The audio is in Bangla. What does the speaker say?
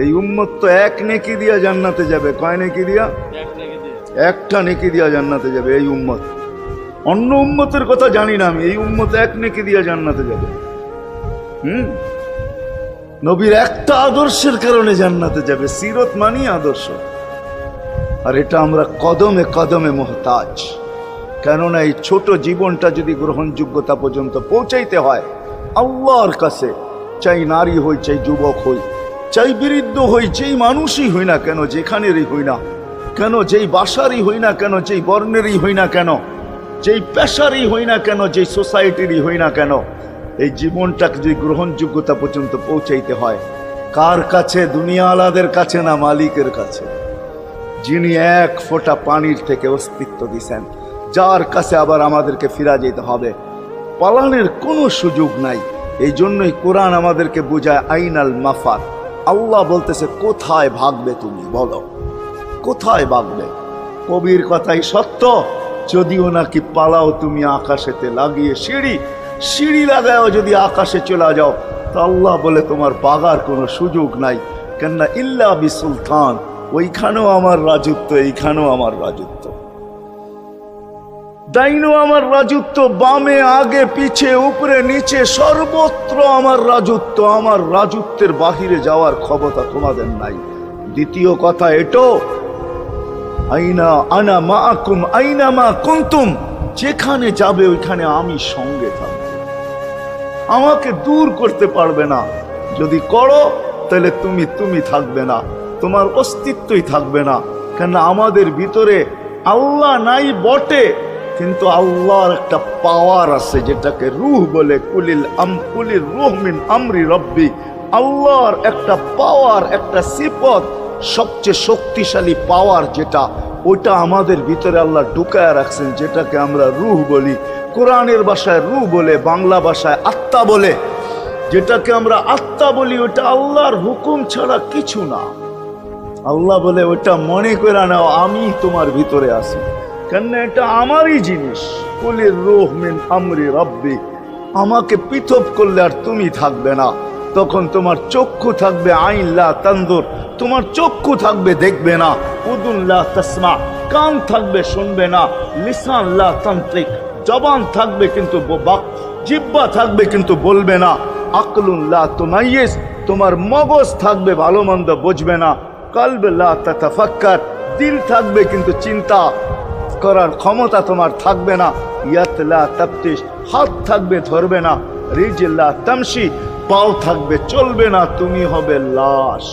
এই উম্মত তো এক নেকি দিয়া জান্নাতে যাবে। কয় নেকি দিয়া? একটা নেকি দিয়া জান্নাতে যাবে এই উম্মত। অন্য উম্মতের কথা জানি না আমি, এই উম্মত এক নেকি দিয়া জান্নাতে যাবে। নবীর একটা আদর্শের কারণে জান্নাতে যাবে। সিরত মানি আদর্শ, আর এটা আমরা কদমে কদমে মুহতাজ। কেননা এই ছোট জীবনটা যদি গ্রহণযোগ্যতা পর্যন্ত পৌঁছাইতে হয় আল্লাহর কাছে, চাই নারী হই, চাই যুবক হই, চাই বৃদ্ধ হই, যেই মানুষই হই না কেন, যেখানেরই হই না কেন, যেই বাসারই হই না কেন, যেই বর্ণেরই হই না কেন, যেই পেশারই হই না কেন, যেই সোসাইটিরই হই না কেন, এই জীবনটাকে যদি গ্রহণযোগ্যতা পর্যন্ত পৌঁছাইতে হয় কার কাছে? দুনিয়াওয়ালাদের কাছে না, মালিকের কাছে, যিনি এক ফোঁটা পানির থেকে অস্তিত্ব দিছেন, যার কাছে আবার আমাদেরকে ফিরা যেতে হবে। পালানের কোনো সুযোগ নাই। এই জন্যই কোরআন আমাদেরকে বোঝায় আইনাল মাফার। আল্লাহ বলতেছে কোথায় ভাগবে তুমি, বলো কোথায় ভাগবে? কবির কথাই সত্য, যদিও নাকি পালাও তুমি আকাশেতে লাগিয়ে সিঁড়ি লাগাও যদি আকাশে চলে যাও, তো আল্লাহ বলে তোমার বাগার কোনো সুযোগ নাই। কেননা ইল্লা বিসুলতান, ওইখানেও আমার রাজত্ব, এইখানেও আমার রাজত্ব, ডাইনো আমার রাজত্ব, বামে আগে পিছে উপরে নিচে সর্বত্র আমার রাজত্ব। আমার রাজত্বের বাহিরে যাওয়ার ক্ষমতা তোমাদের নাই। দ্বিতীয় কথা এটো, আইনা আনা মাআকুম আইনা মা কুনতুম, যেখানে যাবে ওইখানে আমি সঙ্গে থাকব, আমাকে দূর করতে পারবে না। যদি করো তাহলে তুমি থাকবে না, তোমার অস্তিত্বই থাকবে না। কেন আমাদের ভিতরে আল্লাহ নাই বটে, কিন্তু আল্লাহর একটা পাওয়ার আছে যেটাকে রূহ বলে। কুলির রূহ মিন আমরি রব্বি, আল্লাহর একটা পাওয়ার, একটা সিফত, সবচেয়ে শক্তিশালী পাওয়ার যেটা, ওটা আমাদের ভিতরে আল্লাহ ঢুকায় রাখছেন, যেটাকে আমরা রূহ বলি। কোরআনের ভাষায় রূহ বলে, বাংলা ভাষায় আত্মা বলে। যেটাকে আমরা আত্মা বলি ওটা আল্লাহর হুকুম ছাড়া কিছু না। আল্লাহ বলে ওটা মনে করে নাও আমি তোমার ভিতরে আছি, কেন এটা আমারই জিনিস। কুলির রূহ মিন আমরি রব্বি, আমাকে পৃথক করলে আর তুমি থাকবে না। তখন তোমার চক্ষু থাকবে আইন লা তানজুর, তোমার চক্ষু থাকবে দেখবে না। উদুন লা তাসমা, কান থাকবে শুনবে না। লিসান লা তান্তিক, জবান থাকবে কিন্তু জিহ্বা থাকবে কিন্তু বলবে না। আকলুন লা তুমাইয়িজ, তোমার মগজ থাকবে ভালো মন্দ বুঝবে না। কলব লা তাতাফাক্কার, দিল থাকবে কিন্তু চিন্তা করার ক্ষমতা তোমার থাকবে না। ইয়াত লা তাফতিশ, হাত থাকবে ধরবে না। রিজল লা তামশি, পাও থাকবে চলবে না, তুমি হবে লাশ।